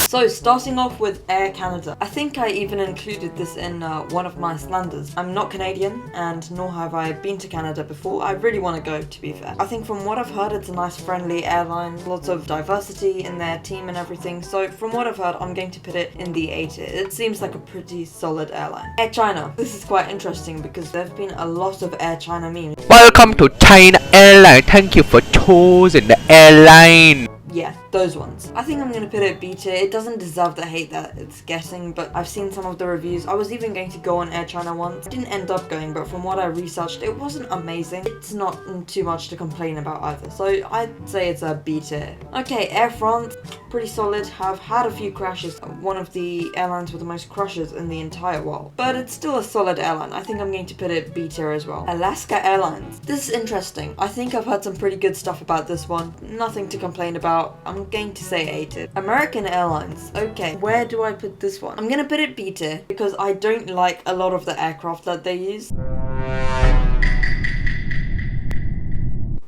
So starting off with Air Canada. I think I even included this in one of my slanders. I'm not Canadian and nor have I been to Canada before. I really want to go, to be fair. I think from what I've heard, it's a nice friendly airline, lots of diversity in their team and everything. So from what I've heard, I'm going to put it in the A tier. It seems like a pretty solid airline. Air China. This is quite interesting because there have been a lot of Air China memes. Welcome to China Airline. Thank you for choosing the airline. Yeah, those ones. I think I'm gonna put it B tier. It doesn't deserve the hate that it's getting, but I've seen some of the reviews. I was even going to go on Air China once. I didn't end up going, but from what I researched, it wasn't amazing. It's not too much to complain about either, so I'd say it's a B tier. Okay, Air France, pretty solid. Have had a few crashes. One of the airlines with the most crashes in the entire world, but it's still a solid airline. I think I'm going to put it B tier as well. Alaska Airlines. This is interesting. I think I've heard some pretty good stuff about this one. Nothing to complain about. I'm going to say A tier. American Airlines. Okay, where do I put this one? I'm gonna put it B tier because I don't like a lot of the aircraft that they use.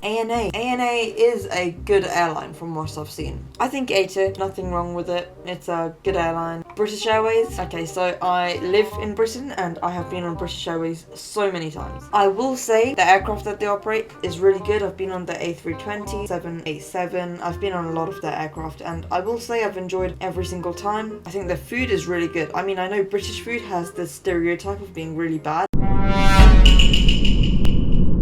ANA. ANA is a good airline from what I've seen. I think A tier, nothing wrong with it. It's a good airline. British Airways. Okay, so I live in Britain and I have been on British Airways so many times. I will say the aircraft that they operate is really good. I've been on the A320, 787. I've been on a lot of their aircraft and I will say I've enjoyed every single time. I think the food is really good. I mean, I know British food has this stereotype of being really bad.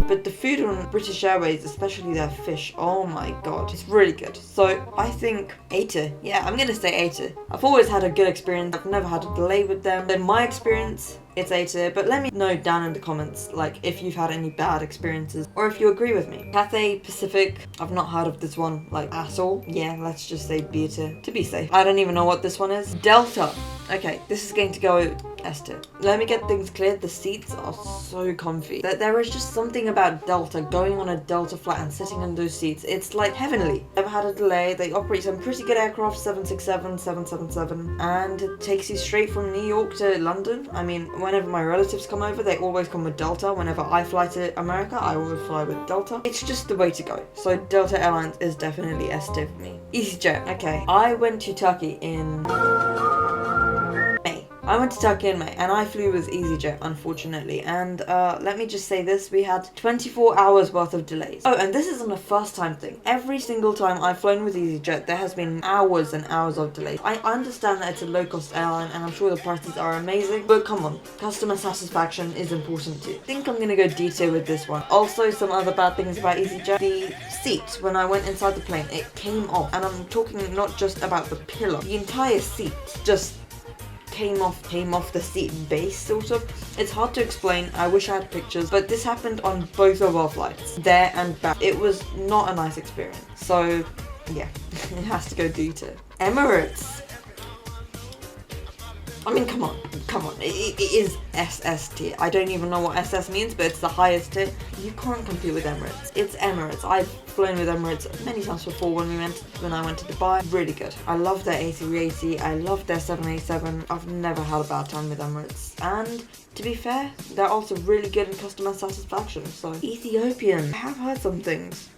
But the food on British Airways, especially their fish, oh my god, it's really good. So I think A tier. Yeah, I'm gonna say A tier. I've always had a good experience. I've never had a delay with them. In my experience, it's A tier, but let me know down in the comments, like, if you've had any bad experiences, or if you agree with me. Cathay Pacific, I've not heard of this one, like, at all. Yeah, let's just say B tier, to be safe. I don't even know what this one is. Delta. Okay, this is going to go S tier. Let me get things cleared. The seats are so comfy. There is just something about Delta, going on a Delta flight and sitting in those seats. It's like heavenly. Never had a delay. They operate some pretty good aircraft, 767, 777, and it takes you straight from New York to London. I mean, whenever my relatives come over, they always come with Delta. Whenever I fly to America, I always fly with Delta. It's just the way to go. So Delta Airlines is definitely S tier for me. EasyJet. Okay, I went to Turkey in I went to Turkey in May and I flew with EasyJet, unfortunately, and let me just say this, we had 24 hours worth of delays. Oh, and this isn't a first time thing. Every single time I've flown with EasyJet, there has been hours and hours of delays. I understand that it's a low-cost airline and I'm sure the prices are amazing, but come on, customer satisfaction is important too. I think I'm gonna go D tier with this one. Also, some other bad things about EasyJet. The seat, when I went inside the plane, it came off, and I'm talking not just about the pillow. The entire seat just came off the seat base, sort of. It's hard to explain. I wish I had pictures, but this happened on both of our flights, there and back. It was not a nice experience. So yeah, it has to go D tier. Emirates. I mean, come on. It is SS tier. I don't even know what SS means, but it's the highest tier. You can't compete with Emirates. It's Emirates. I've flown with Emirates many times before when I went to Dubai. Really good. I love their A380. I love their 787. I've never had a bad time with Emirates. And to be fair, they're also really good in customer satisfaction. So Ethiopian. I have heard some things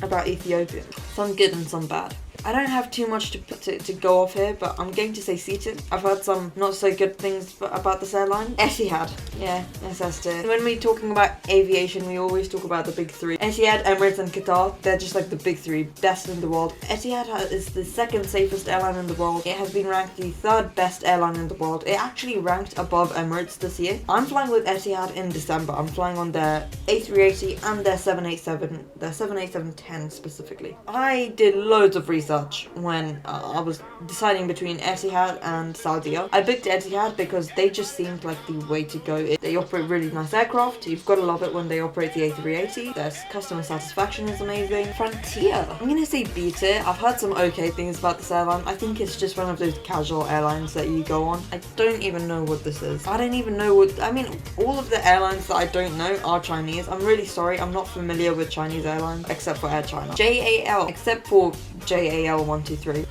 about Ethiopian. Some good and some bad. I don't have too much to go off here, but I'm going to say C tier. I've heard some not so good things about this airline. Etihad. Yeah, SS tier. When we're talking about aviation, we always talk about the big three. Etihad, Emirates, and Qatar. They're just like the big three, best in the world. Etihad is the second safest airline in the world. It has been ranked the third best airline in the world. It actually ranked above Emirates this year. I'm flying with Etihad in December. I'm flying on their A380 and their 787, their 787-10 specifically. I did loads of research when I was deciding between Etihad and Saudia. I picked Etihad because they just seemed like the way to go. They operate really nice aircraft. You've got to love it when they operate the A380. Their customer satisfaction is amazing. Frontier. I'm gonna say B tier. I've heard some okay things about this airline. I think it's just one of those casual airlines that you go on. I don't even know what this is. I don't even know what... I mean, all of the airlines that I don't know are Chinese. I'm really sorry. I'm not familiar with Chinese airlines except for Air China. JAL, except for JAL 123.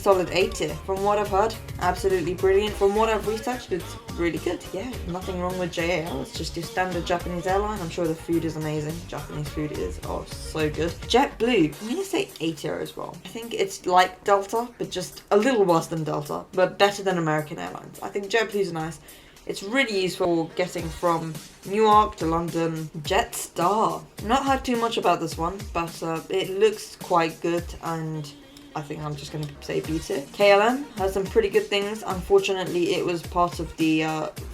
solid A tier. From what I've heard, absolutely brilliant. From what I've researched, it's really good. Yeah, nothing wrong with JAL. It's just your standard Japanese airline. I'm sure the food is amazing. Japanese food is, oh, so good. JetBlue, I'm gonna say A tier as well. I think it's like Delta, but just a little worse than Delta, but better than American Airlines. I think JetBlue's nice. It's really useful getting from Newark to London. Jetstar. Not heard too much about this one, but it looks quite good, and I think I'm just going to say B tier. KLM has some pretty good things. Unfortunately, it was part of the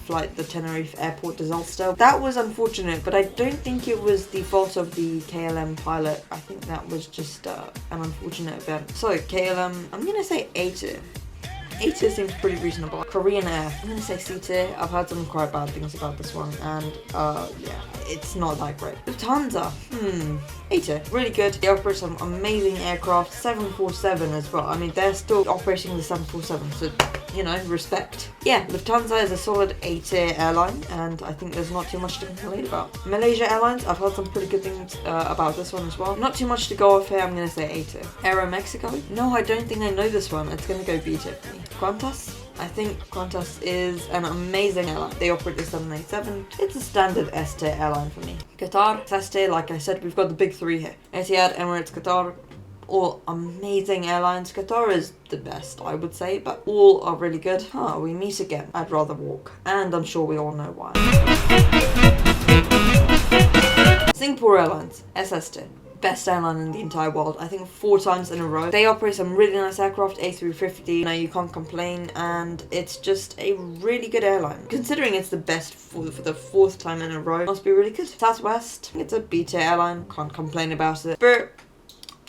flight, the Tenerife airport disaster. That was unfortunate, but I don't think it was the fault of the KLM pilot. I think that was just an unfortunate event. So KLM, I'm going to say A tier. A tier seems pretty reasonable. Korean Air, I'm gonna say C tier. I've heard some quite bad things about this one, and yeah, it's not that great. Lufthansa, A tier, really good. They operate some amazing aircraft, 747 as well. I mean, they're still operating the 747, so you know, respect. Yeah, Lufthansa is a solid A tier airline, and I think there's not too much to complain about. Malaysia Airlines, I've heard some pretty good things about this one as well. Not too much to go off here, I'm gonna say A tier. Aero Mexico, no, I don't think I know this one. It's gonna go B tier for me. Qantas, I think Qantas is an amazing airline. They operate the 787. It's a standard S tier airline for me. Qatar, S tier, like I said, we've got the big three here. Etihad, Emirates, Qatar, all amazing airlines. Qatar is the best, I would say, but all are really good. We meet again. I'd rather walk, and I'm sure we all know why. Singapore Airlines, SS tier. Best airline in the entire world, I think 4 times in a row. They operate some really nice aircraft, A350, you know, you can't complain, and it's just a really good airline. Considering it's the best for the 4th time in a row, must be really good. Southwest, it's a B tier airline, can't complain about it. But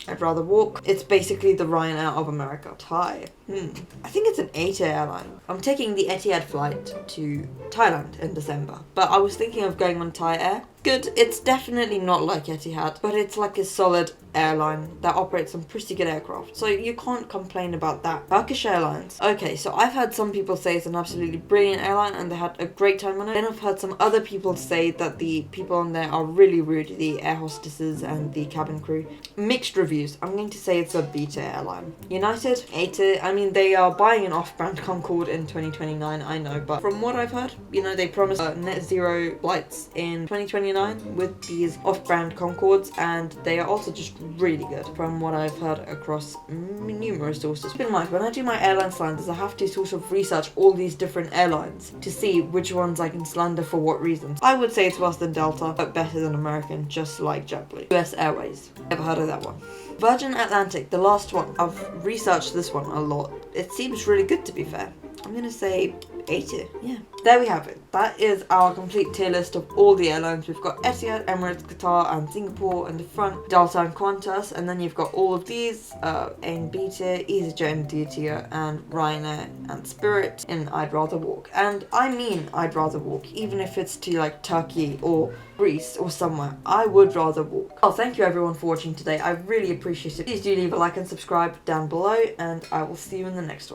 I'd rather walk. It's basically the Ryanair of America. Thai. I think it's an A tier airline. I'm taking the Etihad flight to Thailand in December, but I was thinking of going on Thai Air. Good. It's definitely not like Etihad, but it's like a solid airline that operates some pretty good aircraft, so you can't complain about that. Turkish Airlines. Okay, so I've heard some people say it's an absolutely brilliant airline and they had a great time on it. Then I've heard some other people say that the people on there are really rude, the air hostesses and the cabin crew. Mixed reviews. I'm going to say it's a B tier airline. United, A tier. I mean, they are buying an off-brand Concorde in 2029, I know, but from what I've heard, you know, they promised net zero flights in 2029 with these off-brand Concordes, and they are also just really good from what I've heard across numerous sources. Keep in mind, when I do my airline slanders, I have to sort of research all these different airlines to see which ones I can slander for what reasons. I would say it's worse than Delta, but better than American, just like JetBlue. US Airways. Never heard of that one. Virgin Atlantic, the last one. I've researched this one a lot. It seems really good, to be fair. I'm gonna say A tier. Yeah. There we have it. That is our complete tier list of all the airlines. We've got Etihad, Emirates, Qatar, and Singapore in the front, Delta and Qantas, and then you've got all of these A and B tier, EasyJet in D tier, and Ryanair and Spirit in I'd rather walk. And I mean I'd rather walk, even if it's to like Turkey or Greece or somewhere. I would rather walk. Oh, thank you everyone for watching today. I really appreciate it. Please do leave a like and subscribe down below, and I will see you in the next one.